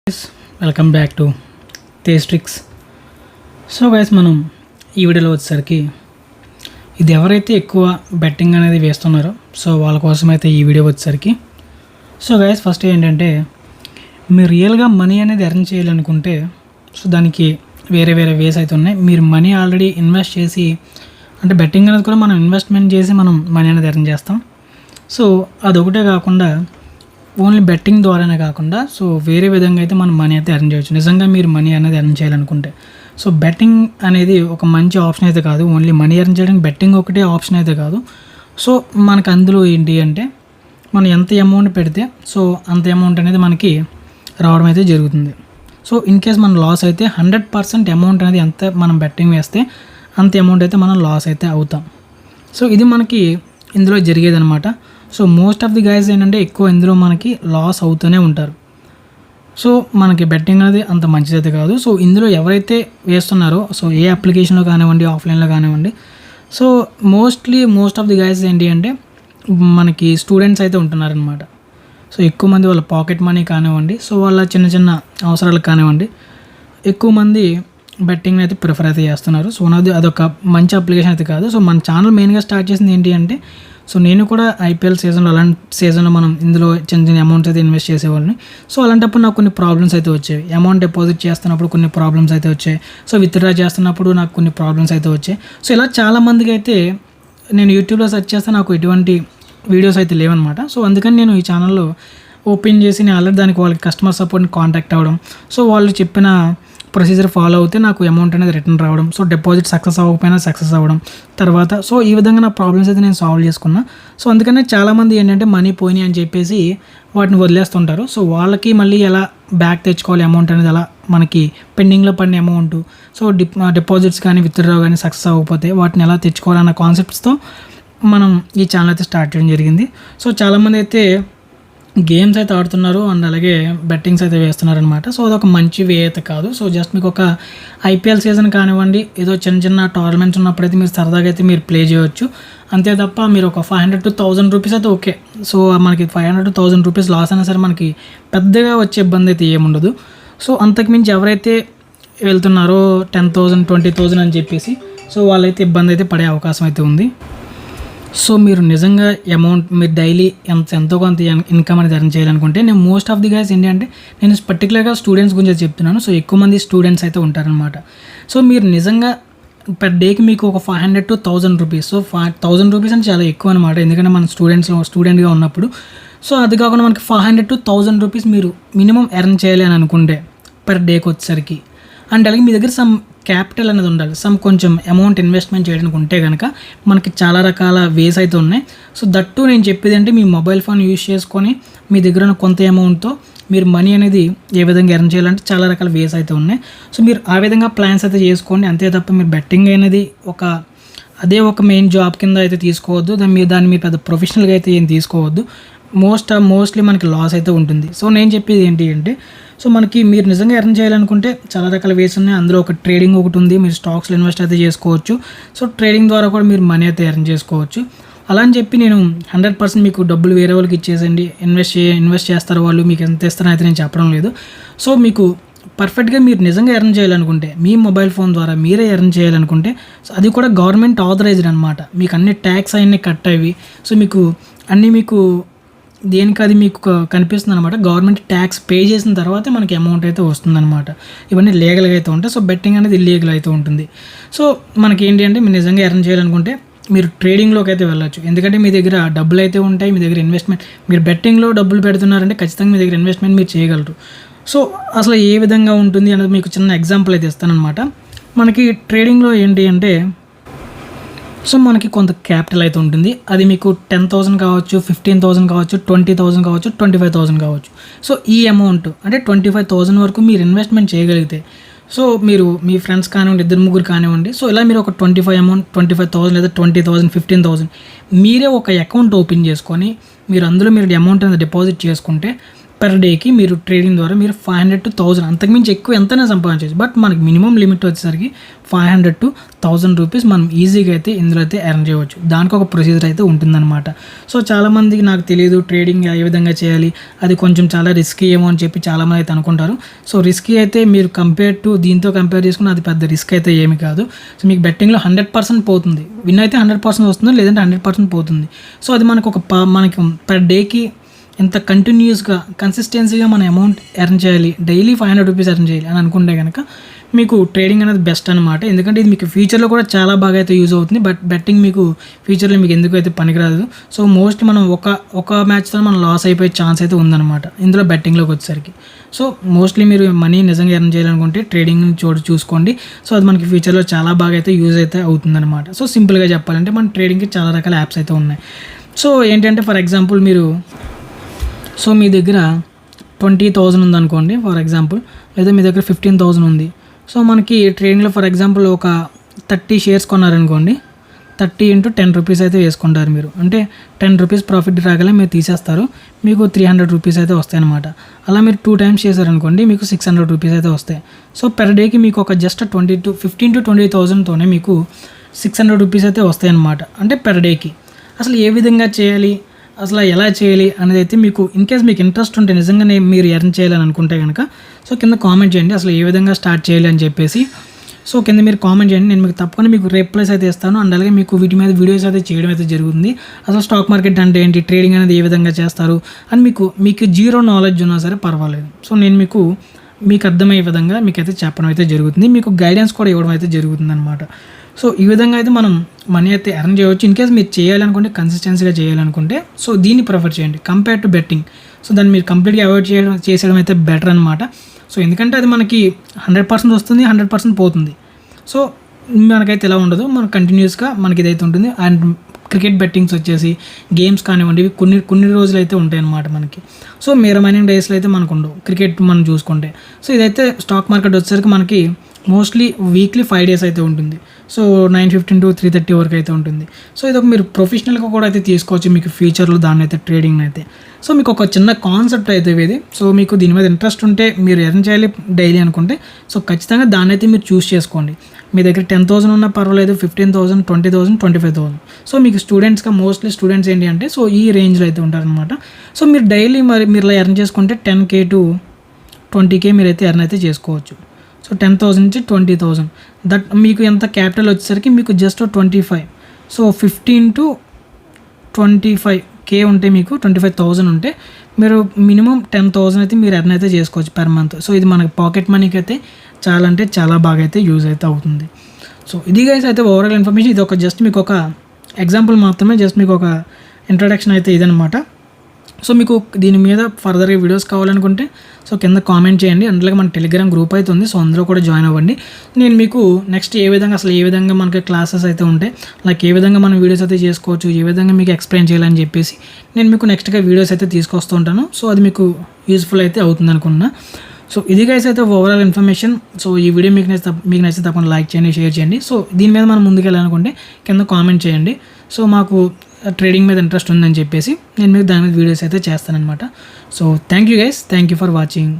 Welcome back to తేస్ట్రిక్స్. So guys, మనం ఈ వీడియోలో వచ్చేసరికి ఇది ఎవరైతే ఎక్కువ బెట్టింగ్ అనేది వేస్తున్నారో సో వాళ్ళ కోసం అయితే ఈ వీడియో వచ్చేసరికి. సో గైస్, ఫస్ట్ ఏంటంటే మీరు రియల్గా మనీ అనేది ఎర్న్ చేయాలనుకుంటే సో దానికి వేరే వేరే వేస్ అయితే ఉన్నాయి. మీరు మనీ ఆల్రెడీ ఇన్వెస్ట్ చేసి, అంటే బెట్టింగ్ అనేది కూడా మనం ఇన్వెస్ట్మెంట్ చేసి మనం మనీ అనేది ఎర్న్ చేస్తాం. సో అదొకటే కాకుండా ఓన్లీ బెట్టింగ్ ద్వారానే కాకుండా సో వేరే విధంగా అయితే మనం మనీ అయితే ఎర్న్ చేయొచ్చు. నిజంగా మీరు మనీ అనేది ఎర్న్ చేయాలనుకుంటే సో బెట్టింగ్ అనేది ఒక మంచి ఆప్షన్ అయితే కాదు. ఓన్లీ మనీ ఎర్న్ చేయడానికి బెట్టింగ్ ఒకటే ఆప్షన్ అయితే కాదు. సో మనకు అందులో ఏంటి అంటే మనం ఎంత అమౌంట్ పెడితే సో అంత అమౌంట్ అనేది మనకి రావడం అయితే జరుగుతుంది. సో ఇన్ కేస్ మనం లాస్ అయితే 100% అమౌంట్ అనేది ఎంత మనం బెట్టింగ్ వేస్తే అంత అమౌంట్ అయితే మనం లాస్ అయితే అవుతాం. సో ఇది మనకి ఇందులో జరిగేది అనమాట. So most of the guys ఏంటంటే ఎక్కువ ఇందులో మనకి లాస్ అవుతూనే ఉంటారు. సో మనకి బెట్టింగ్ అనేది అంత మంచిదైతే కాదు. సో ఇందులో ఎవరైతే వేస్తున్నారో సో ఏ అప్లికేషన్లో కానివ్వండి, ఆఫ్లైన్లో కానివ్వండి, so most of the guys ఏంటి అంటే మనకి స్టూడెంట్స్ అయితే ఉంటున్నారనమాట. సో ఎక్కువ మంది వాళ్ళ పాకెట్ మనీ కానివ్వండి, సో వాళ్ళ చిన్న చిన్న అవసరాలకు కానివ్వండి, ఎక్కువ మంది బెట్టింగ్ అయితే ప్రిఫర్ అయితే చేస్తున్నారు. సో అదొక మంచి అప్లికేషన్ అయితే కాదు. సో మన ఛానల్ మెయిన్గా స్టార్ట్ చేసింది ఏంటి అంటే సో నేను కూడా ఐపీఎల్ సీజన్లో అలాంటి సీజన్లో మనం ఇందులో చిన్న చిన్న అమౌంట్స్ అయితే ఇన్వెస్ట్ చేసేవాళ్ళని. సో అలాంటప్పుడు నాకు కొన్ని ప్రాబ్లమ్స్ అయితే వచ్చాయి. అమౌంట్ డిపాజిట్ చేస్తున్నప్పుడు కొన్ని ప్రాబ్లమ్స్ అయితే వచ్చాయి. సో విత్డ్రా చేస్తున్నప్పుడు నాకు కొన్ని ప్రాబ్లమ్స్ అయితే వచ్చాయి. సో ఇలా చాలామందికి అయితే నేను యూట్యూబ్లో సెర్చ్ చేస్తే నాకు ఎటువంటి వీడియోస్ అయితే లేవన్నమాట. సో అందుకని నేను ఈ ఛానల్లో ఓపెన్ చేసి నేను ఆల్రెడీ దానికి వాళ్ళకి కస్టమర్ సపోర్ట్ని కాంటాక్ట్ అవ్వడం, సో వాళ్ళు చెప్పిన ప్రొసీజర్ ఫాలో అవుతే నాకు అమౌంట్ అనేది రిటర్న్ రావడం, సో డిపాజిట్ సక్సెస్ అవ్వకపోయినా సక్సెస్ అవ్వడం తర్వాత సో ఈ విధంగా నా ప్రాబ్లమ్స్ అయితే నేను సాల్వ్ చేసుకున్నా. సో అందుకనే చాలామంది ఏంటంటే మనీ పోయినాయి అని చెప్పేసి వాటిని వదిలేస్తుంటారు. సో వాళ్ళకి మళ్ళీ ఎలా బ్యాక్ తెచ్చుకోవాలి అమౌంట్ అనేది, అలా మనకి పెండింగ్లో పడిన అమౌంట్ సో డిపాజిట్స్ కానీ విత్డ్రా కానీ సక్సెస్ అవ్వకపోతే వాటిని ఎలా తెచ్చుకోవాలన్న కాన్సెప్ట్స్తో మనం ఈ ఛానల్ అయితే స్టార్ట్ చేయడం జరిగింది. సో చాలామంది అయితే గేమ్స్ అయితే ఆడుతున్నారు అండ్ అలాగే బెట్టింగ్స్ అయితే వేస్తున్నారనమాట. సో అదొక మంచి వే అయితే కాదు. సో జస్ట్ మీకు ఒక ఐపీఎల్ సీజన్ కానివ్వండి, ఏదో చిన్న చిన్న టోర్నమెంట్స్ ఉన్నప్పుడైతే మీరు సరదాగా అయితే మీరు ప్లే చేయవచ్చు. అంతే తప్ప మీరు ఒక 500 to 1000 రూపీస్ అయితే ఓకే. సో మనకి 500 to 1000 రూపీస్ లాస్ అయినా సరే మనకి పెద్దగా వచ్చే ఇబ్బంది అయితే ఏముండదు. సో అంతకుమించి ఎవరైతే వెళ్తున్నారో 10,000 20,000 అని చెప్పేసి సో వాళ్ళైతే ఇబ్బంది అయితే పడే అవకాశం అయితే ఉంది. సో మీరు నిజంగా అమౌంట్ మీరు డైలీ ఎంతో కొంత ఇన్కమ్ అనేది ఎర్న్ చేయాలనుకుంటే నేను మోస్ట్ ఆఫ్ ది గైస్ ఏంటి అంటే నేను పర్టికులర్గా స్టూడెంట్స్ గురించి చెప్తున్నాను. సో ఎక్కువ మంది స్టూడెంట్స్ అయితే ఉంటారనమాట. సో మీరు నిజంగా పర్ డేకి మీకు ఒక 500 to 1000 రూపీస్, సో 1000 రూపీస్ అంటే చాలా ఎక్కువ అనమాట. ఎందుకంటే మన స్టూడెంట్గా ఉన్నప్పుడు సో అది కాకుండా మనకి 500 to 1000 రూపీస్ మీరు మినిమం ఎర్న్ చేయాలి అని అనుకుంటే పర్ డేకి వచ్చేసరికి, అండ్ అలాగే మీ దగ్గర సమ్ క్యాపిటల్ అనేది ఉండాలి. కొంచెం అమౌంట్ ఇన్వెస్ట్మెంట్ చేయడానికి ఉంటే కనుక మనకి చాలా రకాల వేస్ అయితే ఉన్నాయి. సో దట్టు నేను చెప్పేది అంటే మీ మొబైల్ ఫోన్ యూజ్ చేసుకొని మీ దగ్గర ఉన్న కొంత అమౌంట్తో మీరు మనీ అనేది ఏ విధంగా ఎర్న్ చేయాలంటే చాలా రకాల వేస్ అయితే ఉన్నాయి. సో మీరు ఆ విధంగా ప్లాన్స్ అయితే చేసుకోండి. అంతే తప్ప మీరు బెట్టింగ్ అనేది అదే ఒక మెయిన్ జాబ్ కింద అయితే తీసుకోవద్దు. దాన్ని మీరు పెద్ద ప్రొఫెషనల్గా అయితే ఏం తీసుకోవద్దు. మోస్ట్లీ మనకి లాస్ అయితే ఉంటుంది. సో నేను చెప్పేది ఏంటి అంటే సో మనకి మీరు నిజంగా ఎర్న్ చేయాలనుకుంటే చాలా రకాల వేస్ ఉన్నాయి. అందులో ఒక ట్రేడింగ్ ఒకటి ఉంది. మీరు స్టాక్స్లో ఇన్వెస్ట్ అయితే చేసుకోవచ్చు. సో ట్రేడింగ్ ద్వారా కూడా మీరు మనీ అయితే ఎర్న్ చేసుకోవచ్చు. అలా అని చెప్పి నేను 100% మీకు డబ్బులు వేరే వాళ్ళకి ఇచ్చేసండి ఇన్వెస్ట్ చేస్తారు వాళ్ళు మీకు ఎంత ఇస్తారని అయితే నేను చెప్పడం లేదు. సో మీకు పర్ఫెక్ట్గా మీరు నిజంగా ఎర్న్ చేయాలనుకుంటే మీ మొబైల్ ఫోన్ ద్వారా మీరే ఎర్న్ చేయాలనుకుంటే సో అది కూడా గవర్నమెంట్ ఆథరైజ్డ్ అనమాట. మీకు అన్ని ట్యాక్స్ అవన్నీ కట్ అయ్యి సో మీకు దేనికి అది మీకు కనిపిస్తుంది అనమాట. గవర్నమెంట్ ట్యాక్స్ పే చేసిన తర్వాతే మనకి అమౌంట్ అయితే వస్తుందన్నమాట. ఇవన్నీ లీగల్గా అయితే ఉంటాయి. సో బెట్టింగ్ అనేది ఇల్లీగల్ అయితే ఉంటుంది. సో మనకి ఏంటి అంటే మీరు నిజంగా ఎర్న్ చేయాలనుకుంటే మీరు ట్రేడింగ్లోకి అయితే వెళ్ళచ్చు. ఎందుకంటే మీ దగ్గర డబ్బులు అయితే ఉంటాయి, మీ దగ్గర ఇన్వెస్ట్మెంట్, మీరు బెట్టింగ్లో డబ్బులు పెడుతున్నారంటే ఖచ్చితంగా మీ దగ్గర ఇన్వెస్ట్మెంట్ మీరు చేయగలరు. సో అసలు ఏ విధంగా ఉంటుంది అనేది మీకు చిన్న ఎగ్జాంపుల్ అయితే ఇస్తానమాట. మనకి ట్రేడింగ్లో ఏంటి అంటే సో మనకి కొంత క్యాపిటల్ అయితే ఉంటుంది. అది మీకు 10,000 కావచ్చు, 15,000 కావచ్చు, 20,000 కావచ్చు, 25,000 కావచ్చు. సో ఈ అమౌంట్ అంటే 25,000 వరకు మీరు ఇన్వెస్ట్మెంట్ చేయగలిగితే సో మీరు మీ ఫ్రెండ్స్ కానివ్వండి, 2-3 కానివ్వండి, సో ఇలా మీరు ఒక 25,000 లేదా 20,000 15,000 మీరే ఒక అకౌంట్ ఓపెన్ చేసుకొని మీరు అందులో మీరు అమౌంట్ అనేది డిపాజిట్ చేసుకుంటే పర్ డేకి మీరు ట్రేడింగ్ ద్వారా మీరు 500 to 1000 అంతకుమించి ఎక్కువ ఎంతైనా సంపాదించవచ్చు. బట్ మనకి మినిమం లిమిట్ వచ్చేసరికి 500 to 1000 రూపీస్ మనం ఈజీగా అయితే ఇందులో అయితే ఎర్న్ చేయవచ్చు. దానికి ఒక ప్రొసీజర్ అయితే ఉంటుందన్నమాట. సో చాలామందికి నాకు తెలియదు ట్రేడింగ్ ఏ విధంగా చేయాలి, అది కొంచెం చాలా రిస్కీ ఏమో అని చెప్పి చాలామంది అయితే అనుకుంటారు. సో రిస్కీ అయితే మీరు దీంతో కంపేర్ చేసుకుని అది పెద్ద రిస్క్ అయితే ఏమి కాదు. సో మీకు బెట్టింగ్లో 100% పోతుంది. విన్ అయితే 100% వస్తుంది, లేదంటే 100% పోతుంది. సో అది మనకు మనకి పర్ డేకి ఎంత కంటిన్యూస్గా కన్సిస్టెన్సీగా మన అమౌంట్ ఎర్న్ చేయాలి, డైలీ 500 రూపీస్ ఎర్న్ చేయాలి అని అనుకుంటే కనుక మీకు ట్రేడింగ్ అనేది బెస్ట్ అనమాట. ఎందుకంటే ఇది మీకు ఫ్యూచర్లో కూడా చాలా బాగా అయితే యూజ్ అవుతుంది. బట్ బెట్టింగ్ మీకు ఫ్యూచర్లో మీకు ఎందుకు అయితే పనికిరాదు. సో మోస్ట్లీ మనం ఒక మ్యాచ్తో మనం లాస్ అయిపోయే ఛాన్స్ అయితే ఉందన్నమాట ఇందులో బెట్టింగ్లోకి వచ్చేసరికి. సో మోస్ట్లీ మీరు మనీ నిజంగా ఎర్న్ చేయాలనుకుంటే ట్రేడింగ్ చూసుకోండి. సో అది మనకి ఫ్యూచర్లో చాలా బాగా అయితే యూజ్ అయితే అవుతుందన్నమాట. సో సింపుల్గా చెప్పాలంటే మన ట్రేడింగ్కి చాలా రకాల యాప్స్ అయితే ఉన్నాయి. సో ఏంటంటే ఫర్ ఎగ్జాంపుల్ సో మీ దగ్గర 20,000 ఉందనుకోండి ఫర్ ఎగ్జాంపుల్, లేదా మీ దగ్గర 15,000 ఉంది. సో మనకి ట్రేడింగ్లో ఫర్ ఎగ్జాంపుల్ ఒక 30 షేర్స్ కొన్నారనుకోండి, 30 into 10 రూపీస్ అయితే వేసుకుంటారు మీరు. అంటే 10 రూపీస్ ప్రాఫిట్ రాగలే మీరు తీసేస్తారు, మీకు 300 రూపీస్ అయితే వస్తాయి అనమాట. అలా మీరు 2 times చేశారనుకోండి మీకు 600 రూపీస్ అయితే వస్తాయి. సో పెర్ డేకి మీకు ఒక జస్ట్ 15 to 20,000తోనే మీకు 600 రూపీస్ అయితే వస్తాయి అనమాట. అంటే పెర్ డేకి అసలు ఏ విధంగా చేయాలి, అసలు ఎలా చేయాలి అనేది అయితే మీకు ఇన్కేస్ మీకు ఇంట్రెస్ట్ ఉంటే నిజంగానే మీరు ఎర్న్ చేయాలని అనుకుంటే కనుక సో కింద కామెంట్ చేయండి అసలు ఏ విధంగా స్టార్ట్ చేయాలి అని చెప్పేసి. సో కింద మీరు కామెంట్ చేయండి, నేను మీకు తప్పకుండా మీకు రిప్లైస్ అయితే ఇస్తాను. అండ్ అలాగే మీకు వీటి మీద వీడియోస్ అయితే చేయడం అయితే జరుగుతుంది. అసలు స్టాక్ మార్కెట్ అంటే ఏంటి, ట్రేడింగ్ అనేది ఏ విధంగా చేస్తారు అని మీకు జీరో నాలెడ్జ్ ఉన్నా సరే పర్వాలేదు. సో నేను మీకు అర్థమయ్యే విధంగా మీకైతే చెప్పడం అయితే జరుగుతుంది, మీకు గైడెన్స్ కూడా ఇవ్వడం అయితే జరుగుతుంది అనమాట. సో ఈ విధంగా అయితే మనం మనీ అయితే ఎర్న్ చేయవచ్చు. ఇన్కేస్ మీరు చేయాలనుకుంటే కన్సిస్టెన్సీగా చేయాలనుకుంటే సో దీన్ని ప్రిఫర్ చేయండి కంపేర్ టు బెట్టింగ్. సో దాన్ని మీరు కంప్లీట్గా అవాయిడ్ చేసేయడం అయితే బెటర్ అనమాట. సో ఎందుకంటే అది మనకి 100% వస్తుంది, 100% పోతుంది. సో మనకైతే ఇలా ఉండదు, మనకు కంటిన్యూస్గా మనకి ఇదైతే ఉంటుంది. అండ్ క్రికెట్ బెట్టింగ్స్ వచ్చేసి గేమ్స్ కానివ్వండి ఇవి కొన్ని రోజులు అయితే ఉంటాయి అన్నమాట మనకి. సో రిమైనింగ్ డేస్లో అయితే మనకు ఉండవు క్రికెట్ మనం చూసుకుంటే. సో ఇదైతే స్టాక్ మార్కెట్ వచ్చేసరికి మనకి మోస్ట్లీ వీక్లీ 5 days అయితే ఉంటుంది. సో 9:15 to 3:30 వరకు అయితే ఉంటుంది. సో ఇది ఒక మీరు ప్రొఫెషనల్గా కూడా అయితే తీసుకోవచ్చు మీకు ఫ్యూచర్లో దాన్ని అయితే ట్రేడింగ్ అయితే. సో మీకు ఒక చిన్న కాన్సెప్ట్ అయితే ఇది. సో మీకు దీని మీద ఇంట్రెస్ట్ ఉంటే మీరు ఎర్న్ చేయాలి డైలీ అనుకుంటే సో ఖచ్చితంగా దాన్ని అయితే మీరు చూస్ చేసుకోండి. మీ దగ్గర 10,000 ఉన్నా పర్వాలేదు, 15,000, 20,000, 25,000. సో మీకు మోస్ట్లీ స్టూడెంట్స్ ఏంటి అంటే సో ఈ రేంజ్లో అయితే ఉంటారనమాట. సో మీరు డైలీ మీరు ఇలా ఎర్న్ చేసుకుంటే 10K to 20K మీరైతే ఎర్న్ అయితే చేసుకోవచ్చు. సో 10,000 నుంచి 20,000 దట్ మీకు ఎంత క్యాపిటల్ వచ్చేసరికి మీకు జస్ట్ 25. సో 15 to 25K ఉంటే మీకు 25,000 ఉంటే మీరు మినిమం 10,000 అయితే మీరు ఎర్న్ అయితే చేసుకోవచ్చు పర్ మంత్. సో ఇది మనకి పాకెట్ మనీకి అయితే చాలా అంటే చాలా బాగా అయితే యూజ్ అయితే అవుతుంది. సో ఇది గైస్ అయితే ఓవరాల్ ఇన్ఫర్మేషన్. ఇది ఒక జస్ట్ మీకు ఒక ఎగ్జాంపుల్ మాత్రమే, జస్ట్ మీకు ఒక ఇంట్రడక్షన్ అయితే ఇదనమాట. సో మీకు దీని మీద ఫర్దర్గా వీడియోస్ కావాలనుకుంటే సో కింద కామెంట్ చేయండి. అందులో మన టెలిగ్రామ్ గ్రూప్ అయితే ఉంది, సో అందులో కూడా జాయిన్ అవ్వండి. నేను మీకు నెక్స్ట్ ఏ విధంగా మనకి క్లాసెస్ అయితే ఉంటాయి, లైక్ ఏ విధంగా మనం వీడియోస్ అయితే చేసుకోవచ్చు, ఏ విధంగా మీకు ఎక్స్ప్లెయిన్ చేయాలని చెప్పేసి నేను మీకు నెక్స్ట్గా వీడియోస్ అయితే తీసుకొస్తూ ఉంటాను. సో అది మీకు యూస్ఫుల్ అయితే అవుతుంది అనుకున్నా. సో ఇది గైస్ అయితే ఓవరాల్ ఇన్ఫర్మేషన్. సో ఈ వీడియో మీకు నచ్చితే తప్పకుండా లైక్ చేయండి, షేర్ చేయండి. సో దీని మీద మనం ముందుకెళ్ళాలనుకుంటే కింద కామెంట్ చేయండి. సో మాకు ట్రేడింగ్ మీద ఇంట్రెస్ట్ ఉందని చెప్పేసి నేను మీకు దాని మీద వీడియోస్ అయితే చేస్తానన్నమాట. So thank you guys, thank you for watching.